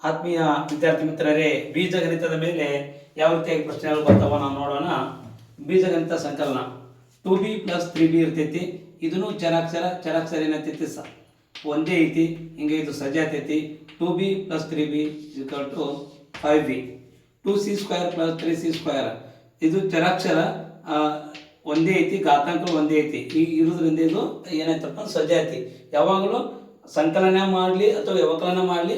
ಆತ್ಮೀಯ ವಿದ್ಯಾರ್ಥಿ ಮಿತ್ರರೇ, ಬೀಜಗಣಿತದ ಮೇಲೆ ಯಾವ ರೀತಿಯಾಗಿ ಪ್ರಶ್ನೆಗಳು ಬರ್ತಾವ ನಾವು ನೋಡೋಣ. ಬೀಜಗಣಿತ ಸಂಕಲನ 2b + 3b ಇರ್ತೈತಿ. ಇದನ್ನು ಚರಾಕ್ಷರ ಏನೈತಿ ಒಂದೇ ಐತಿ, ಹಿಂಗೆ ಇದು ಸಜಾತಿ ಐತಿ. 2b + 3b = 5b. 2c² + 3c², ಇದು ಚರಾಕ್ಷರ ಒಂದೇ ಐತಿ, ಘಾತಾಂಕ ಒಂದೇ ಐತಿ. ಈ ಇರೋದ್ರಿಂದ ಇದು ಏನಾಯ್ತಪ್ಪ ಸಜಾತಿ. ಯಾವಾಗಲೂ ಸಂಕಲನ ಮಾಡಲಿ ಅಥವಾ ವ್ಯವಕಲನ ಮಾಡಲಿ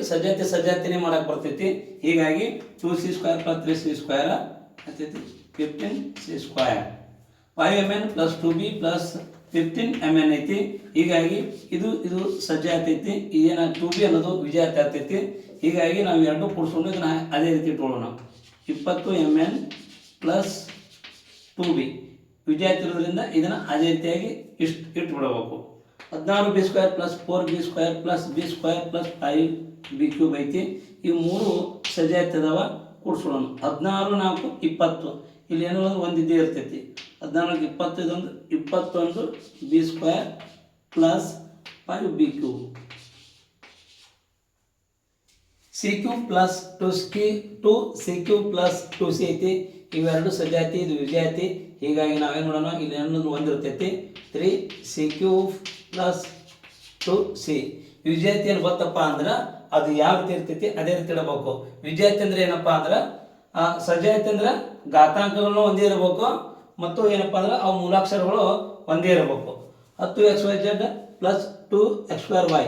ಸಜಾತಿನೇ ಮಾಡಕ್ಕೆ ಬರ್ತೈತಿ. ಹೀಗಾಗಿ 2c² + 3c² ಆಗ್ತೈತಿ 15c². 5mn + 2b + 15mn ಐತಿ. ಹೀಗಾಗಿ ಇದು ಸಜಾತಿ ಐತಿ. ಏನ 2b ಅನ್ನೋದು ವಿಜಾತಿ ಆಗ್ತೈತಿ. ಹೀಗಾಗಿ ನಾವು ಎರಡು ಕೂಡಿಸ್ಕೊಂಡು ಇದನ್ನ ಅದೇ ರೀತಿ ಇಟ್ಕೊಳ್ಳೋಣ. 20mn + 2b ವಿಜಾತಿ ಇರೋದ್ರಿಂದ ಇದನ್ನು ಅದೇ ರೀತಿಯಾಗಿ ಇಟ್ಬಿಡಬೇಕು. 16b² + 4b² + b² + 5b³ ಐತಿ. ಈ ಮೂರು ಸಜಾತಿ ಅದಾವ, ಕೂಡಿಸ್ಕೊಳ್ಳೋಣ. 16 4 20. ಇಲ್ಲಿ ಏನೋ ಒಂದು ಇದೇ ಇರ್ತೈತಿ. 14 20 ಇದೊಂದು 21 b² + 5b³. c³ + 2c³ + 2c ಐತಿ. ಇವೆರಡು ಸಜಾತಿ, ಇದು ವಿಜಾತಿ. ಹೀಗಾಗಿ ನಾವೇನು ಮಾಡೋಣ, ಇಲ್ಲಿ ಏನೊಂದು ಒಂದಿರ್ತೈತಿ 3c³ + 2c. ವಿಜಾತಿ ಏನು ಗೊತ್ತಪ್ಪ ಅಂದ್ರೆ ಅದು ಯಾವ ರೀತಿ ಇರ್ತೈತಿ ಅದೇ ರೀತಿ ಇಡಬೇಕು. ವಿಜಾತಿ ಅಂದ್ರೆ ಏನಪ್ಪ ಅಂದ್ರೆ ಸಜಾತಿ ಅಂದ್ರೆ ಘಾತಾಂಕಗಳು ಒಂದೇ ಇರಬೇಕು ಮತ್ತು ಏನಪ್ಪ ಅಂದ್ರೆ ಅವು ಮೂಲಾಕ್ಷರಗಳು ಒಂದೇ ಇರಬೇಕು. 10xyz + 2x²y.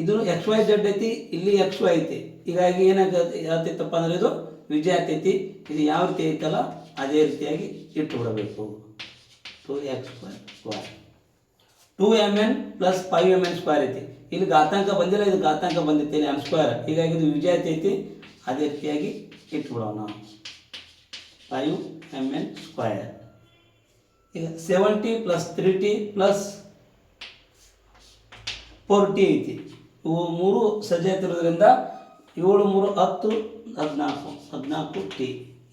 ಇದು xyz ಐತಿ, ಇಲ್ಲಿ xy ಐತಿ. ಹೀಗಾಗಿ ಏನಾಗ್ತೈತಪ್ಪ ಅಂದ್ರೆ ಇದು ವಿಜಾತಿ ಐತಿ. ಇದು ಯಾವ ರೀತಿ ಐತಲ್ಲ ಅದೇ ರೀತಿಯಾಗಿ ಇಟ್ಟು ಬಿಡಬೇಕು. 2x²y. 2mn + 5mn² ಐತಿ. ಇಲ್ಲಿ ಘಾತಾಂಕ ಬಂದಿಲ್ಲ, ಇದು ಘಾತಾಂಕ ಬಂದೈತಿ m². ಹೀಗಾಗಿ ಇದು ವಿಜಾತಿ ಐತಿ. ಅದೇ ರೀತಿಯಾಗಿ ಇಟ್ಬಿಡೋಣ 5mn². ಈಗ 70 + 3t + 4t ಐತಿ. ಇವು ಮೂರು ಸಜಾತಿ ಇರೋದ್ರಿಂದ 7 3 10 14t.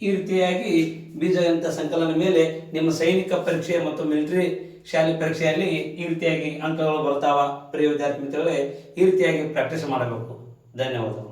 ಈ ರೀತಿಯಾಗಿ ಬೀಜಗಣಿತ ಸಂಕಲನ ಮೇಲೆ ನಿಮ್ಮ ಸೈನಿಕ ಪರೀಕ್ಷೆ ಮತ್ತು ಮಿಲಿಟರಿ ಶಾಲೆ ಪರೀಕ್ಷೆಯಲ್ಲಿ ಈ ರೀತಿಯಾಗಿ ಅಂಕಗಳು ಬರ್ತಾವ. ಪ್ರಿಯ ವಿದ್ಯಾರ್ಥಿ ಮಿತ್ರಗಳೇ, ಈ ರೀತಿಯಾಗಿ ಪ್ರಾಕ್ಟೀಸ್ ಮಾಡಬೇಕು. ಧನ್ಯವಾದಗಳು.